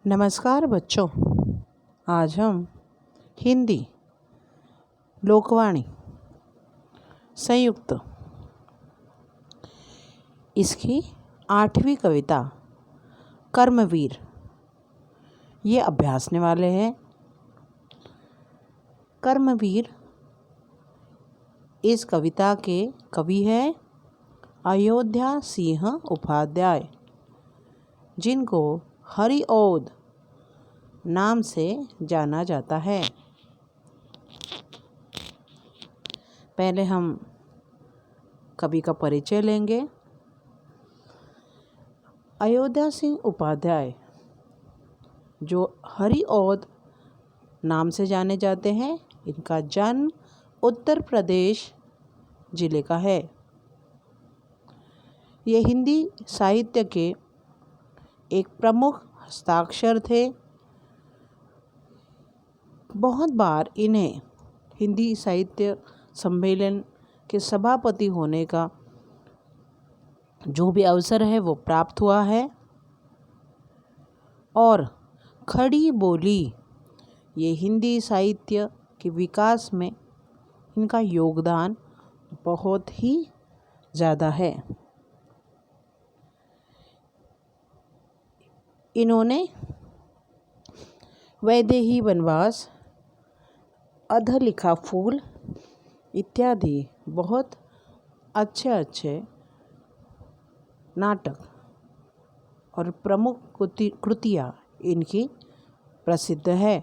नमस्कार बच्चों। आज हम हिंदी लोकवाणी संयुक्त इसकी 8वीं कविता कर्मवीर ये अभ्यासने वाले हैं। कर्मवीर इस कविता के कवि हैं अयोध्या सिंह उपाध्याय, जिनको हरिऔध नाम से जाना जाता है। पहले हम कवि का परिचय लेंगे। अयोध्या सिंह उपाध्याय जो हरिऔध नाम से जाने जाते हैं, इनका जन्म उत्तर प्रदेश जिले का है। ये हिंदी साहित्य के एक प्रमुख हस्ताक्षर थे। बहुत बार इन्हें हिंदी साहित्य सम्मेलन के सभापति होने का जो भी अवसर है वो प्राप्त हुआ है। और खड़ी बोली ये हिंदी साहित्य के विकास में इनका योगदान बहुत ही ज़्यादा है। इन्होंने वैदेही वनवास, अध लिखा फूल इत्यादि बहुत अच्छे नाटक और प्रमुख कृतियाँ इनकी प्रसिद्ध है।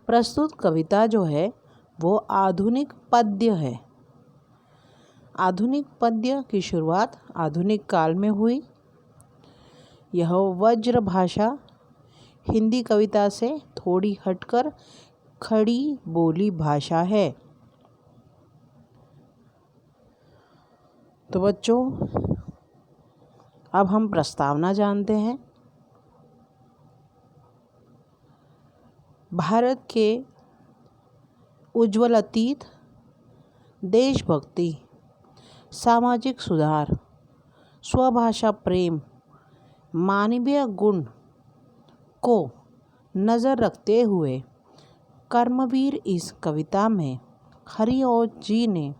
प्रस्तुत कविता जो है वो आधुनिक पद्य है। आधुनिक पद्य की शुरुआत आधुनिक काल में हुई। यह वज्र भाषा हिंदी कविता से थोड़ी हटकर खड़ी बोली भाषा है। तो बच्चों, अब हम प्रस्तावना जानते हैं। भारत के उज्ज्वल अतीत, देशभक्ति, सामाजिक सुधार, स्वभाषा प्रेम, मानवीय गुण को नज़र रखते हुए कर्मवीर इस कविता में हरिऔध जी ने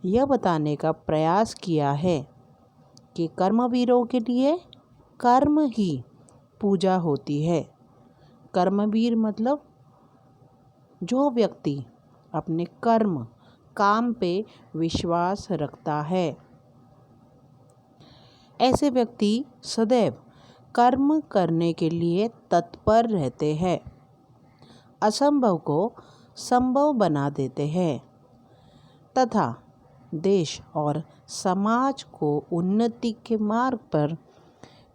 यह बताने का प्रयास किया है कि कर्मवीरों के लिए कर्म ही पूजा होती है। कर्मवीर मतलब जो व्यक्ति अपने काम पे विश्वास रखता है। ऐसे व्यक्ति सदैव कर्म करने के लिए तत्पर रहते हैं, असंभव को संभव बना देते हैं तथा देश और समाज को उन्नति के मार्ग पर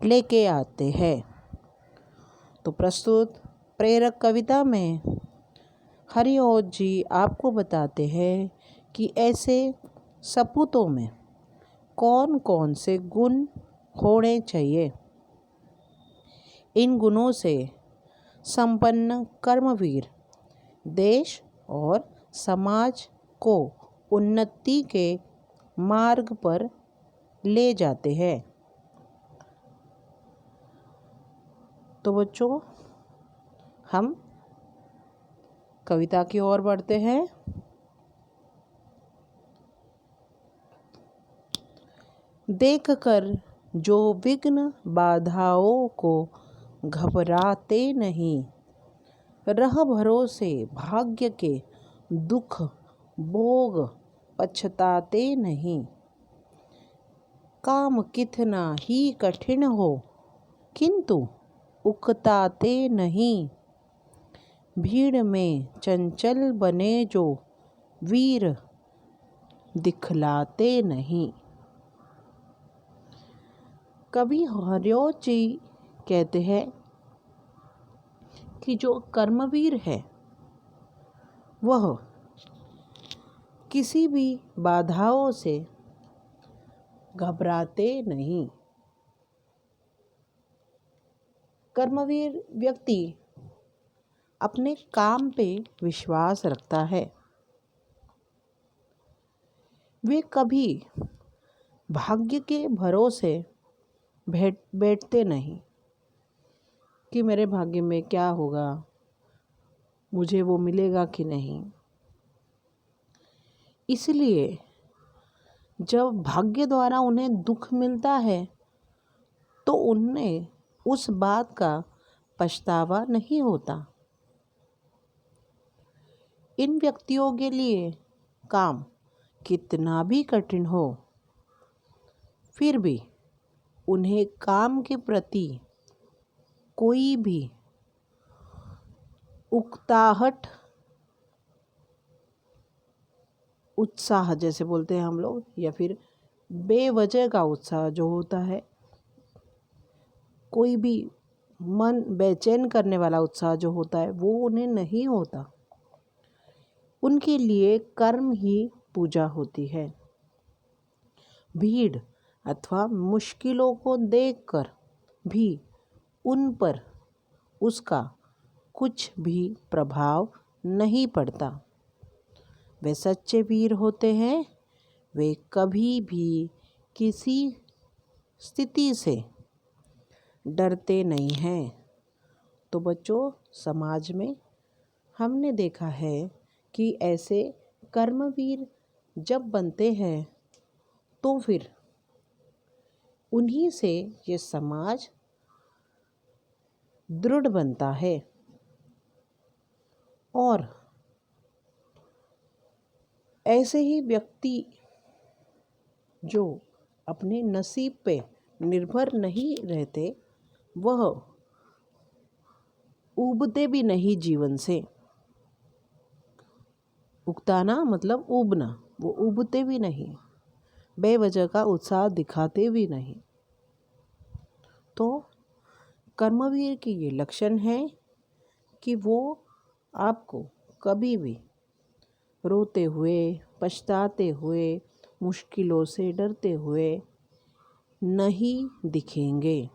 लेके आते हैं। तो प्रस्तुत प्रेरक कविता में हरिऔध जी आपको बताते हैं कि ऐसे सपूतों में कौन कौन से गुण होने चाहिए। इन गुणों से संपन्न कर्मवीर देश और समाज को उन्नति के मार्ग पर ले जाते हैं। तो बच्चों, हम कविता की ओर बढ़ते हैं। देखकर जो विघ्न बाधाओं को घबराते नहीं, रह भरोसे भाग्य के दुख भोग पछताते नहीं। काम कितना ही कठिन हो किंतु उकताते नहीं। भीड़ में चंचल बने जो वीर दिखलाते नहीं। कवि हरिऔध जी कहते हैं कि जो कर्मवीर है वह किसी भी बाधाओं से घबराते नहीं। कर्मवीर व्यक्ति अपने काम पे विश्वास रखता है। वे कभी भाग्य के भरोसे बैठते नहीं। कि मेरे भाग्य में क्या होगा, मुझे वो मिलेगा कि नहीं। इसलिए जब भाग्य द्वारा उन्हें दुख मिलता है तो उन्हें उस बात का पछतावा नहीं होता। इन व्यक्तियों के लिए काम कितना भी कठिन हो, फिर भी उन्हें काम के प्रति कोई भी उकताहट, उत्साह जैसे बोलते हैं हम लोग, या फिर बेवजह का उत्साह जो होता है, कोई भी मन बेचैन करने वाला उत्साह जो होता है, वो उन्हें नहीं होता। उनके लिए कर्म ही पूजा होती है। भीड़ अथवा मुश्किलों को देखकर भी उन पर उसका कुछ भी प्रभाव नहीं पड़ता। वे सच्चे वीर होते हैं। वे कभी भी किसी स्थिति से डरते नहीं हैं। तो बच्चों, समाज में हमने देखा है कि ऐसे कर्मवीर जब बनते हैं तो फिर उन्हीं से ये समाज दृढ़ बनता है। और ऐसे ही व्यक्ति जो अपने नसीब पे निर्भर नहीं रहते, वह ऊबते भी नहीं जीवन से। उकताना मतलब ऊबना, वो ऊबते भी नहीं, बेवजह का उत्साह दिखाते भी नहीं। तो कर्मवीर की ये लक्षण है कि वो आपको कभी भी रोते हुए, पछताते हुए, मुश्किलों से डरते हुए नहीं दिखेंगे।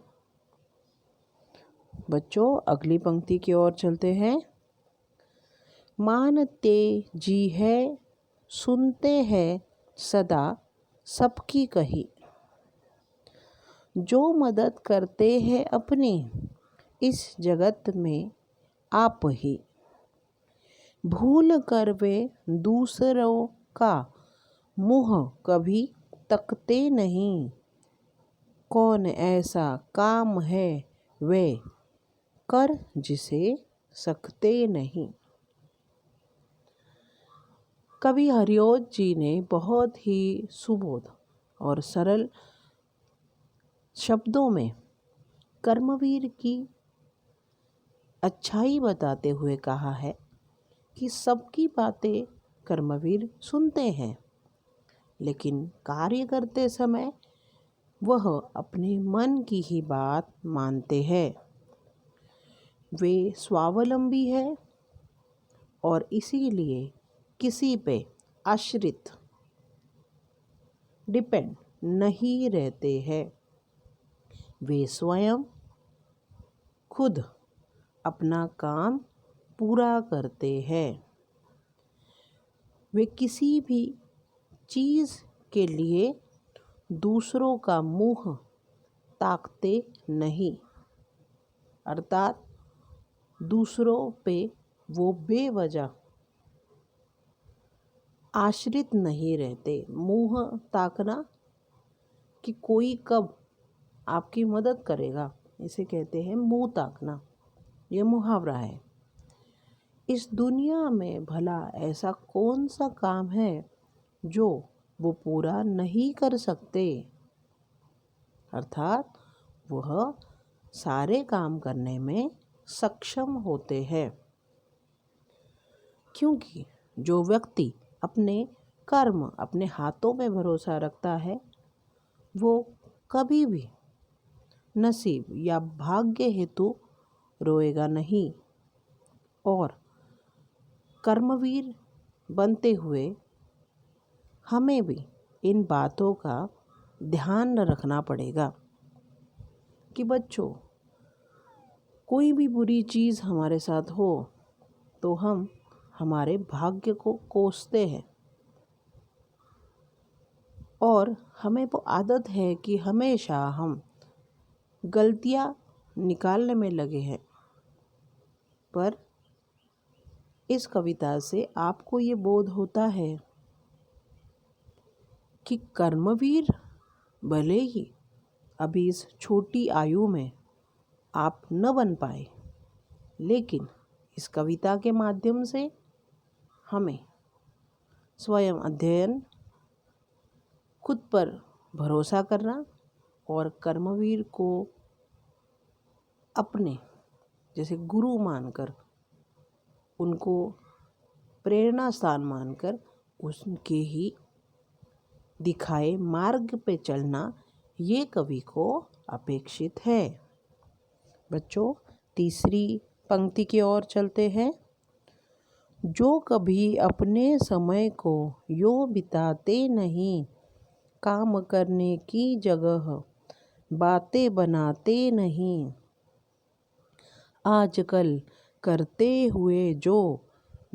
बच्चों, अगली पंक्ति की ओर चलते हैं। मानते जी है, सुनते हैं सदा सबकी कही। जो मदद करते हैं अपनी इस जगत में आप ही। भूल कर वे दूसरों का मुँह कभी तकते नहीं। कौन ऐसा काम है वे कर जिसे सकते नहीं। कवि हरिओद जी ने बहुत ही सुबोध और सरल शब्दों में कर्मवीर की अच्छाई बताते हुए कहा है कि सबकी बातें कर्मवीर सुनते हैं, लेकिन कार्य करते समय वह अपने मन की ही बात मानते हैं। वे स्वावलंबी है और इसीलिए किसी पे आश्रित, डिपेंड नहीं रहते हैं। वे स्वयं खुद अपना काम पूरा करते हैं। वे किसी भी चीज़ के लिए दूसरों का मुंह ताकते नहीं, अर्थात दूसरों पे वो बेवजह आश्रित नहीं रहते। मुंह ताकना कि कोई कब आपकी मदद करेगा, इसे कहते हैं मुंह ताकना। यह मुहावरा है। इस दुनिया में भला ऐसा कौन सा काम है जो वो पूरा नहीं कर सकते, अर्थात वह सारे काम करने में सक्षम होते हैं। क्योंकि जो व्यक्ति अपने कर्म, अपने हाथों में भरोसा रखता है, वो कभी भी नसीब या भाग्य हेतु रोएगा नहीं। और कर्मवीर बनते हुए हमें भी इन बातों का ध्यान रखना पड़ेगा कि बच्चों, कोई भी बुरी चीज़ हमारे साथ हो तो हम हमारे भाग्य को कोसते हैं, और हमें वो आदत है कि हमेशा हम गलतियाँ निकालने में लगे हैं। पर इस कविता से आपको ये बोध होता है कि कर्मवीर भले ही अभी इस छोटी आयु में आप न बन पाए, लेकिन इस कविता के माध्यम से हमें स्वयं अध्ययन, खुद पर भरोसा करना और कर्मवीर को अपने जैसे गुरु मानकर, उनको प्रेरणा स्थान मानकर उनके ही दिखाए मार्ग पे चलना ये कवि को अपेक्षित है। बच्चों, तीसरी पंक्ति की ओर चलते हैं। जो कभी अपने समय को यूं बिताते नहीं, काम करने की जगह बातें बनाते नहीं, आजकल करते हुए जो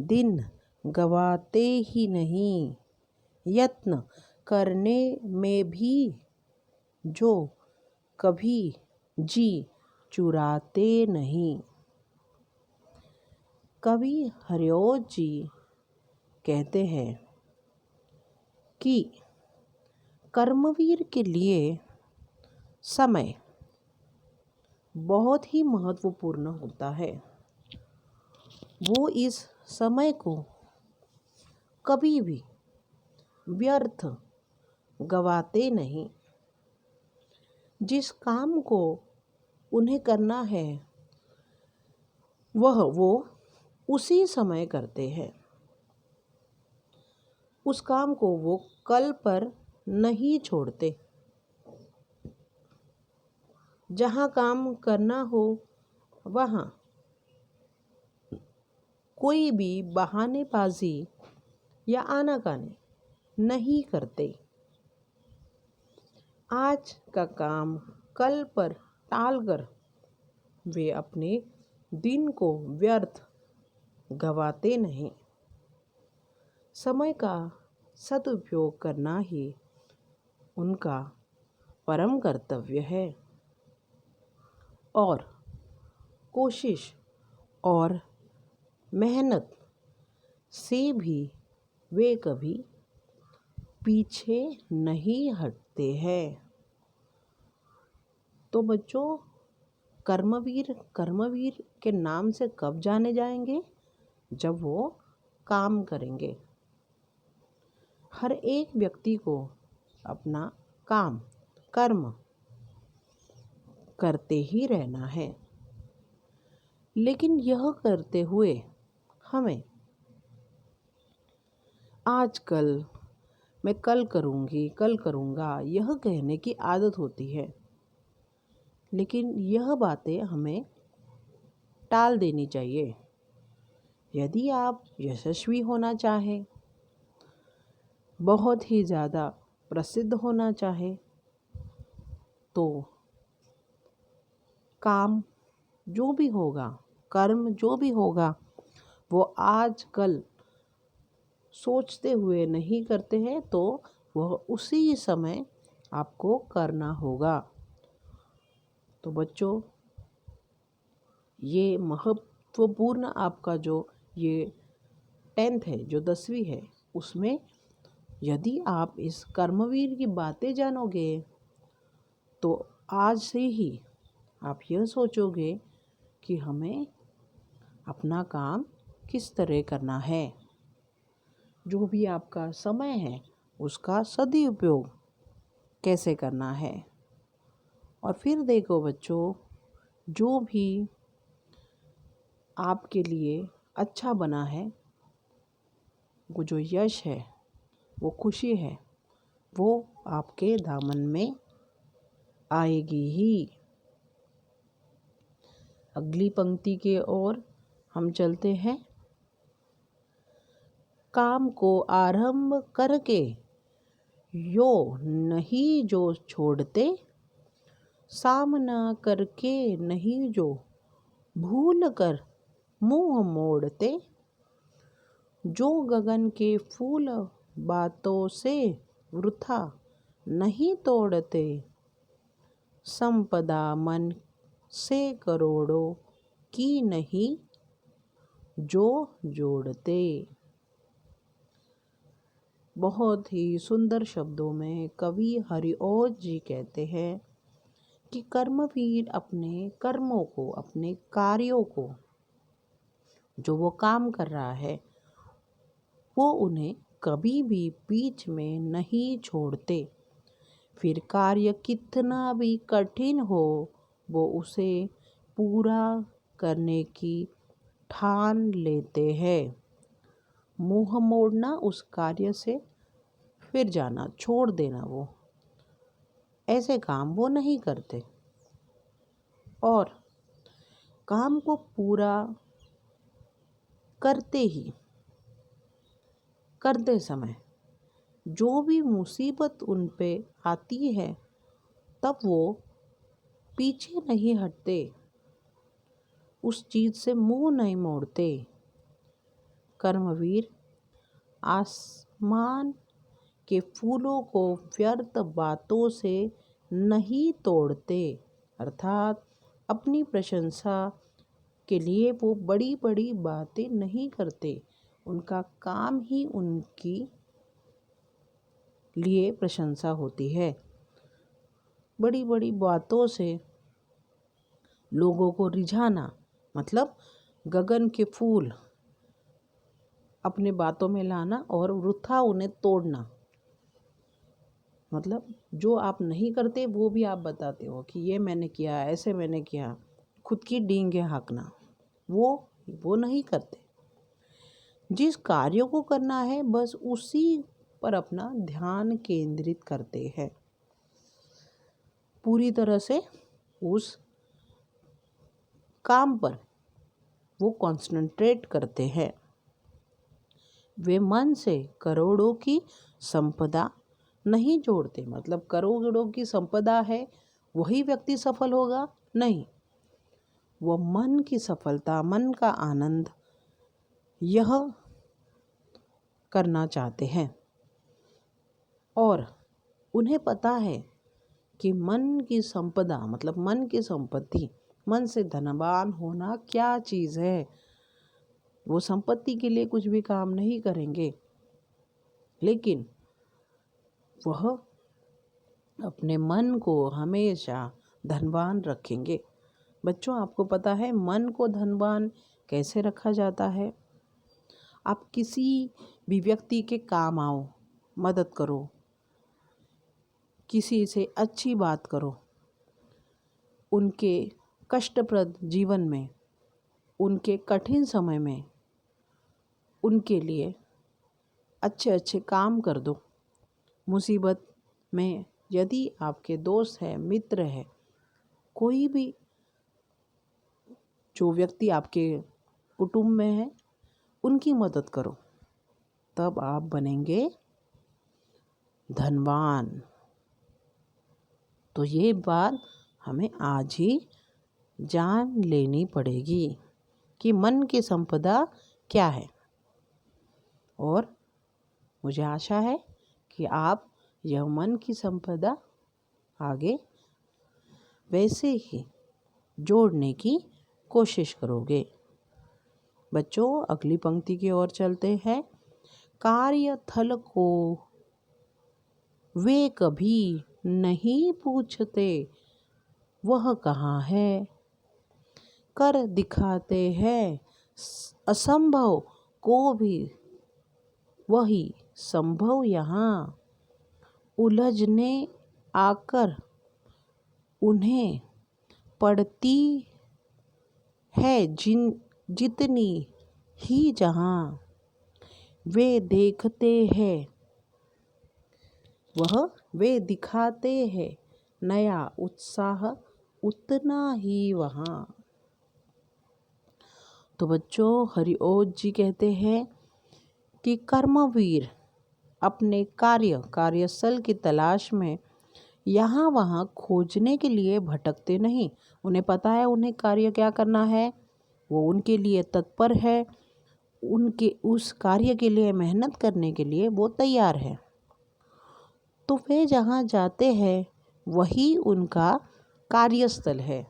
दिन गवाते ही नहीं, यत्न करने में भी जो कभी जी चुराते नहीं। कवि हरिओज जी कहते हैं कि कर्मवीर के लिए समय बहुत ही महत्वपूर्ण होता है। वो इस समय को कभी भी व्यर्थ गवाते नहीं। जिस काम को उन्हें करना है वो उसी समय करते हैं। उस काम को वो कल पर नहीं छोड़ते। जहाँ काम करना हो वहाँ कोई भी बहानेबाजी या आनाकानी नहीं करते। आज का काम कल पर टालकर वे अपने दिन को व्यर्थ गवाते नहीं। समय का सदुपयोग करना ही उनका परम कर्तव्य है और कोशिश और मेहनत से भी वे कभी पीछे नहीं हटते हैं। तो बच्चों, कर्मवीर के नाम से कब जाने जाएंगे? जब वो काम करेंगे। हर एक व्यक्ति को अपना काम कर्म करते ही रहना है, लेकिन यह करते हुए हमें आजकल मैं कल करूँगी, कल करूँगा यह कहने की आदत होती है। लेकिन यह बातें हमें टाल देनी चाहिए। यदि आप यशस्वी होना चाहें, बहुत ही ज़्यादा प्रसिद्ध होना चाहें, तो काम जो भी होगा, कर्म जो भी होगा, वो आज कल सोचते हुए नहीं करते हैं, तो वह उसी समय आपको करना होगा। तो बच्चों, ये महत्वपूर्ण आपका जो ये 10th है, जो 10वीं है, उसमें यदि आप इस कर्मवीर की बातें जानोगे तो आज से ही आप यह सोचोगे कि हमें अपना काम किस तरह करना है। जो भी आपका समय है उसका सदुपयोग कैसे करना है। और फिर देखो बच्चों, जो भी आपके लिए अच्छा बना है, वो जो यश है, वो खुशी है, वो आपके दामन में आएगी ही। अगली पंक्ति के ओर हम चलते हैं। काम को आरंभ करके यो नहीं जो छोड़ते, सामना करके नहीं जो भूल कर मुंह मोड़ते, जो गगन के फूल बातों से वृथा नहीं तोड़ते, संपदा मन से करोड़ों की नहीं जो जोड़ते। बहुत ही सुंदर शब्दों में कवि हरिओज जी कहते हैं कि कर्मवीर अपने कर्मों को, अपने कार्यों को, जो वो काम कर रहा है, वो उन्हें कभी भी बीच में नहीं छोड़ते। फिर कार्य कितना भी कठिन हो, वो उसे पूरा करने की ठान लेते हैं। मुंह मोड़ना उस कार्य से, फिर जाना, छोड़ देना, वो ऐसे काम वो नहीं करते। और काम को पूरा करते समय जो भी मुसीबत उन पे आती है, तब वो पीछे नहीं हटते, उस चीज़ से मुंह नहीं मोड़ते। कर्मवीर आसमान के फूलों को व्यर्थ बातों से नहीं तोड़ते, अर्थात अपनी प्रशंसा के लिए वो बड़ी बड़ी बातें नहीं करते। उनका काम ही उनकी लिए प्रशंसा होती है। बड़ी बड़ी बातों से लोगों को रिझाना, मतलब गगन के फूल अपने बातों में लाना और वृथा उन्हें तोड़ना। मतलब जो आप नहीं करते वो भी आप बताते हो कि ये मैंने किया, ऐसे मैंने किया, खुद की डींगें हाँकना, वो नहीं करते। जिस कार्य को करना है बस उसी पर अपना ध्यान केंद्रित करते हैं, पूरी तरह से उस काम पर वो कंसंट्रेट करते हैं। वे मन से करोड़ों की संपदा नहीं जोड़ते। मतलब करोड़ों की संपदा है वही व्यक्ति सफल होगा, नहीं। वो मन की सफलता, मन का आनंद यह करना चाहते हैं। और उन्हें पता है कि मन की संपदा, मतलब मन की संपत्ति, मन से धनवान होना क्या चीज़ है। वो संपत्ति के लिए कुछ भी काम नहीं करेंगे, लेकिन वह अपने मन को हमेशा धनवान रखेंगे। बच्चों, आपको पता है मन को धनवान कैसे रखा जाता है? आप किसी भी व्यक्ति के काम आओ, मदद करो, किसी से अच्छी बात करो, उनके कष्टप्रद जीवन में, उनके कठिन समय में उनके लिए अच्छे अच्छे काम कर दो। मुसीबत में यदि आपके दोस्त है, मित्र है, कोई भी जो व्यक्ति आपके कुटुंब में है, उनकी मदद करो, तब आप बनेंगे धनवान। तो ये बात हमें आज ही जान लेनी पड़ेगी कि मन की संपदा क्या है। और मुझे आशा है कि आप यह मन की संपदा आगे वैसे ही जोड़ने की कोशिश करोगे। बच्चों, अगली पंक्ति की ओर चलते हैं। कार्यथल को वे कभी नहीं पूछते, वह कहाँ है। कर दिखाते हैं असंभव को भी, वही संभव यहाँ। उलझने आकर उन्हें पड़ती है जितनी ही जहाँ। वे देखते हैं वे दिखाते हैं नया उत्साह उतना ही वहाँ। तो बच्चों, हरिओज जी कहते हैं कि कर्मवीर अपने कार्यस्थल की तलाश में यहाँ वहाँ खोजने के लिए भटकते नहीं। उन्हें पता है उन्हें कार्य क्या करना है, वो उनके लिए तत्पर है, उनके उस कार्य के लिए मेहनत करने के लिए वो तैयार है। तो वे जहाँ जाते हैं वही उनका कार्यस्थल है,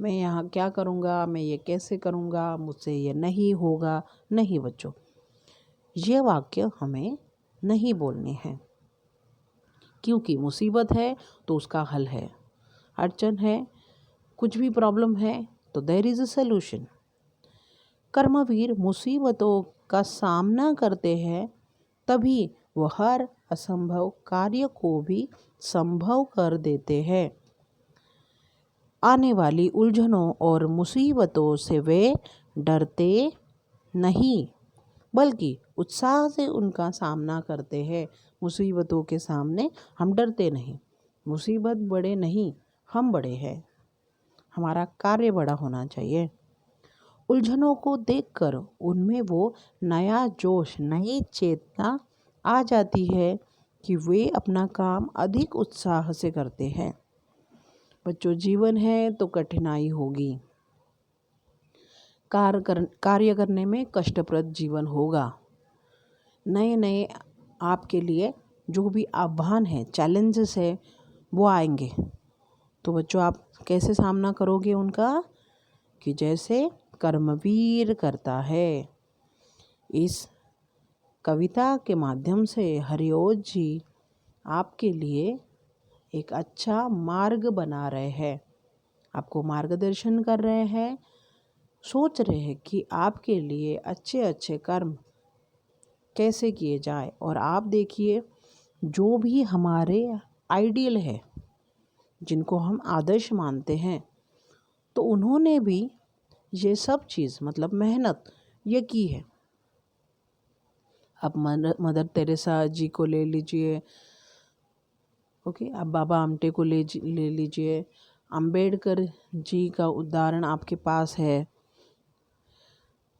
मैं यहाँ क्या करूँगा, मैं ये कैसे करूँगा, मुझसे ये नहीं होगा। नहीं बच्चों, ये वाक्य हमें नहीं बोलने हैं, क्योंकि मुसीबत है तो उसका हल है, अड़चन है, कुछ भी प्रॉब्लम है तो देयर इज़ अ सल्यूशन। कर्मवीर मुसीबतों का सामना करते हैं, तभी वो हर असंभव कार्य को भी संभव कर देते हैं। आने वाली उलझनों और मुसीबतों से वे डरते नहीं, बल्कि उत्साह से उनका सामना करते हैं। मुसीबतों के सामने हम डरते नहीं। मुसीबत बड़े नहीं, हम बड़े हैं। हमारा कार्य बड़ा होना चाहिए। उलझनों को देखकर उनमें वो नया जोश, नई चेतना आ जाती है कि वे अपना काम अधिक उत्साह से करते हैं। बच्चों, जीवन है तो कठिनाई होगी, कार्य करने में कष्टप्रद जीवन होगा। नए नए आपके लिए जो भी आह्वान है, चैलेंजेस है, वो आएंगे। तो बच्चों, आप कैसे सामना करोगे उनका? कि जैसे कर्मवीर करता है। इस कविता के माध्यम से हरिओज जी आपके लिए एक अच्छा मार्ग बना रहे हैं, आपको मार्गदर्शन कर रहे हैं, सोच रहे हैं कि आपके लिए अच्छे अच्छे कर्म कैसे किए जाए। और आप देखिए, जो भी हमारे आइडियल है, जिनको हम आदर्श मानते हैं, तो उन्होंने भी ये सब चीज़ मतलब मेहनत ये की है। अब मदर तेरेसा जी को ले लीजिए, ओके, अब बाबा आमटे को ले लीजिए, अंबेडकर जी का उदाहरण आपके पास है,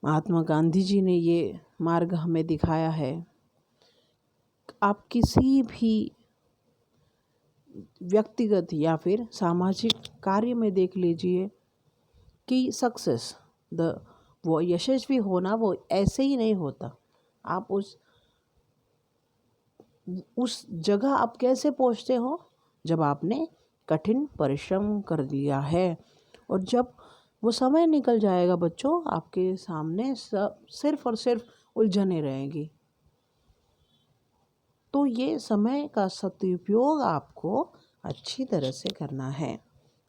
महात्मा गांधी जी ने ये मार्ग हमें दिखाया है। आप किसी भी व्यक्तिगत या फिर सामाजिक कार्य में देख लीजिए कि सक्सेस वो यशस्वी होना वो ऐसे ही नहीं होता। आप उस जगह आप कैसे पहुंचते हो? जब आपने कठिन परिश्रम कर लिया है। और जब वो समय निकल जाएगा बच्चों, आपके सामने सिर्फ और सिर्फ उलझने रहेंगी। तो ये समय का सदुपयोग आपको अच्छी तरह से करना है।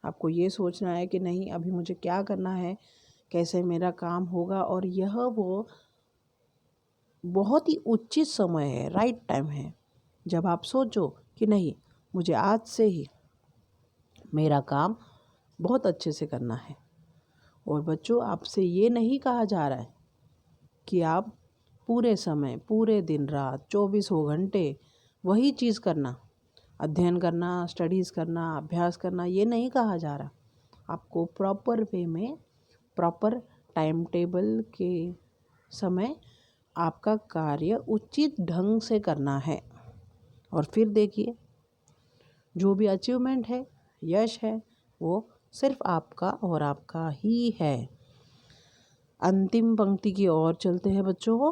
आपको ये सोचना है कि नहीं, अभी मुझे क्या करना है, कैसे मेरा काम होगा। और यह वो बहुत ही उचित समय है, राइट टाइम है, जब आप सोचो कि नहीं, मुझे आज से ही मेरा काम बहुत अच्छे से करना है। और बच्चों, आपसे ये नहीं कहा जा रहा है कि आप पूरे समय, पूरे दिन रात 24 घंटे वही चीज़ करना, अध्ययन करना, स्टडीज़ करना, अभ्यास करना, ये नहीं कहा जा रहा। आपको प्रॉपर वे में, प्रॉपर टाइम टेबल के समय आपका कार्य उचित ढंग से करना है। और फिर देखिए, जो भी अचीवमेंट है, यश है, वो सिर्फ आपका और आपका ही है। अंतिम पंक्ति की ओर चलते हैं बच्चों।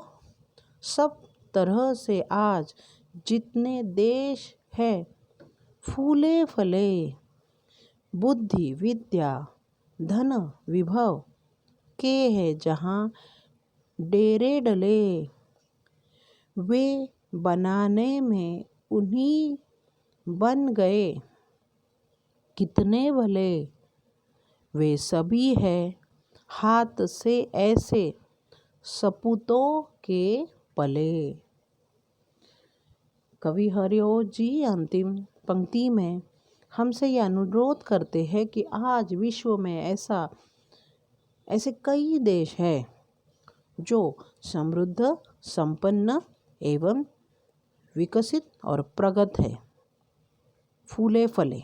सब तरह से आज जितने देश है फूले फले, बुद्धि विद्या धन विभव के है जहाँ डेरे डले, वे बनाने में उन्हीं बन गए कितने भले, वे सभी है हाथ से ऐसे सपूतों के पले। कवि हरिओज जी अंतिम पंक्ति में हमसे ये अनुरोध करते हैं कि आज विश्व में ऐसे कई देश हैं जो समृद्ध, संपन्न एवं विकसित और प्रगत है, फूले फले,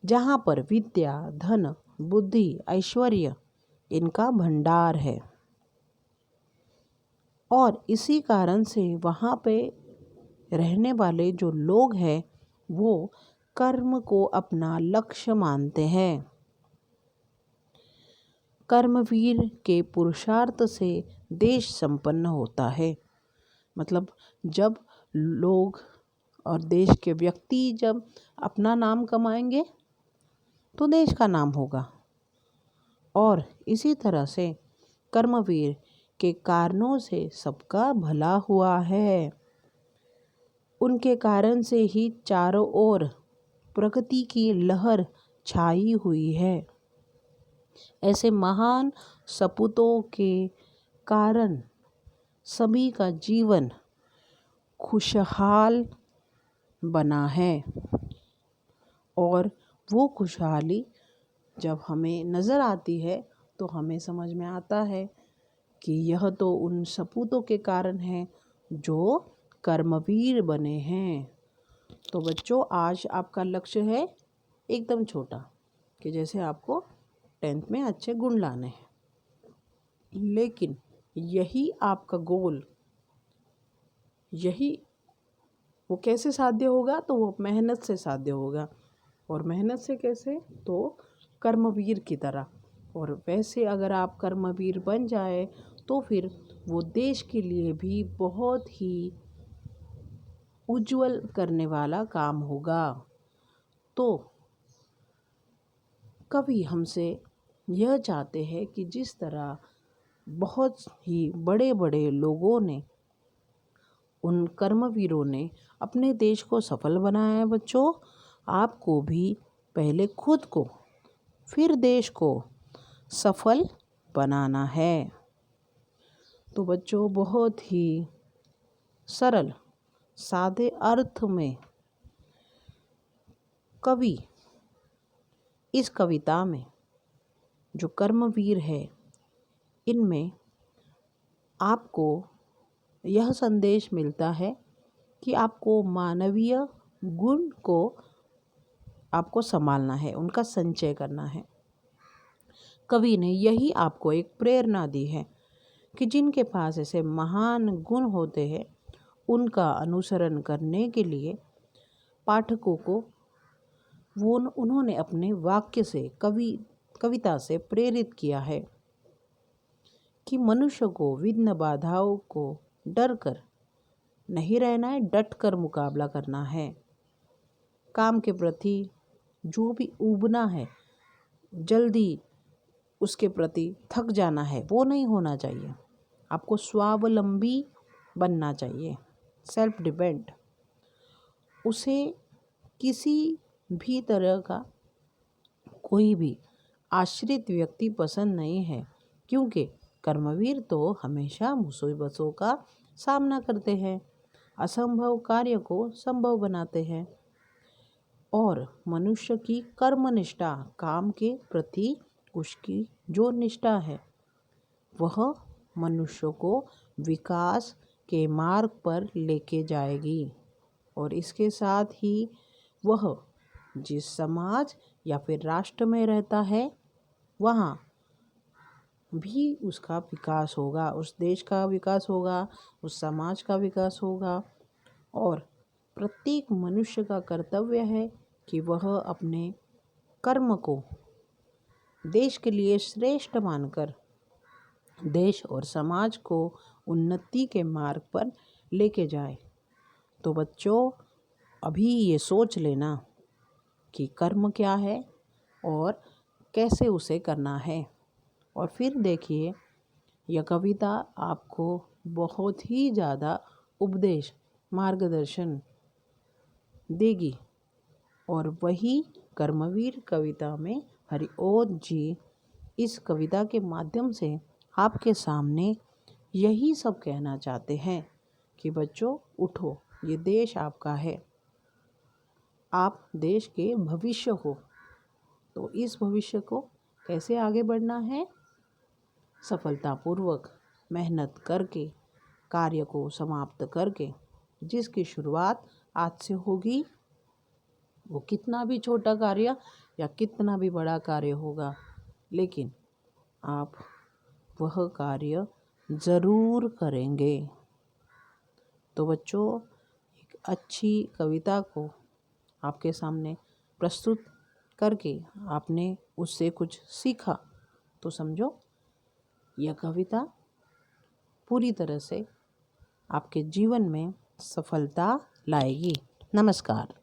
जहाँ पर विद्या, धन, बुद्धि, ऐश्वर्य इनका भंडार है। और इसी कारण से वहाँ पे रहने वाले जो लोग हैं वो कर्म को अपना लक्ष्य मानते हैं। कर्मवीर के पुरुषार्थ से देश संपन्न होता है। मतलब जब लोग और देश के व्यक्ति जब अपना नाम कमाएंगे तो देश का नाम होगा। और इसी तरह से कर्मवीर के कारणों से सबका भला हुआ है। उनके कारण से ही चारों ओर प्रगति की लहर छाई हुई है। ऐसे महान सपूतों के कारण सभी का जीवन खुशहाल बना है। और वो खुशहाली जब हमें नज़र आती है तो हमें समझ में आता है कि यह तो उन सपूतों के कारण है जो कर्मवीर बने हैं। तो बच्चों, आज आपका लक्ष्य है एकदम छोटा, कि जैसे आपको 10th में अच्छे गुण लाने हैं, लेकिन यही आपका गोल, यही वो कैसे साध्य होगा? तो वो मेहनत से साध्य होगा। और मेहनत से कैसे? तो कर्मवीर की तरह। और वैसे अगर आप कर्मवीर बन जाए तो फिर वो देश के लिए भी बहुत ही उज्जवल करने वाला काम होगा। तो कवि हमसे यह चाहते हैं कि जिस तरह बहुत ही बड़े बड़े लोगों ने, उन कर्मवीरों ने अपने देश को सफल बनाया है बच्चों, आपको भी पहले खुद को फिर देश को सफल बनाना है। तो बच्चों, बहुत ही सरल सादे अर्थ में कवि इस कविता में जो कर्मवीर है, इनमें आपको यह संदेश मिलता है कि आपको मानवीय गुण को आपको संभालना है, उनका संचय करना है। कवि ने यही आपको एक प्रेरणा दी है कि जिनके पास ऐसे महान गुण होते हैं, उनका अनुसरण करने के लिए पाठकों को उन्होंने अपने वाक्य से, कविता से प्रेरित किया है कि मनुष्य को विघ्न बाधाओं को डर कर नहीं रहना है, डट कर मुकाबला करना है। काम के प्रति जो भी ऊबना है, जल्दी उसके प्रति थक जाना है, वो नहीं होना चाहिए। आपको स्वावलंबी बनना चाहिए, सेल्फ डिपेंड। उसे किसी भी तरह का कोई भी आश्रित व्यक्ति पसंद नहीं है, क्योंकि कर्मवीर तो हमेशा मुसीबतों का सामना करते हैं, असंभव कार्य को संभव बनाते हैं। और मनुष्य की कर्मनिष्ठा, काम के प्रति उसकी जो निष्ठा है, वह मनुष्य को विकास के मार्ग पर लेके जाएगी। और इसके साथ ही वह जिस समाज या फिर राष्ट्र में रहता है, वहाँ भी उसका विकास होगा, उस देश का विकास होगा, उस समाज का विकास होगा। और प्रत्येक मनुष्य का कर्तव्य है कि वह अपने कर्म को देश के लिए श्रेष्ठ मानकर देश और समाज को उन्नति के मार्ग पर लेके जाए। तो बच्चों, अभी ये सोच लेना कि कर्म क्या है और कैसे उसे करना है। और फिर देखिए, यह कविता आपको बहुत ही ज़्यादा उपदेश, मार्गदर्शन देगी। और वही कर्मवीर कविता में हरिओत जी इस कविता के माध्यम से आपके सामने यही सब कहना चाहते हैं कि बच्चों उठो, ये देश आपका है, आप देश के भविष्य हो। तो इस भविष्य को कैसे आगे बढ़ना है? सफलतापूर्वक मेहनत करके, कार्य को समाप्त करके, जिसकी शुरुआत आज से होगी, वो कितना भी छोटा कार्य या कितना भी बड़ा कार्य होगा, लेकिन आप वह कार्य ज़रूर करेंगे। तो बच्चों, एक अच्छी कविता को आपके सामने प्रस्तुत करके आपने उससे कुछ सीखा, तो समझो यह कविता पूरी तरह से आपके जीवन में सफलता लाएगी। नमस्कार।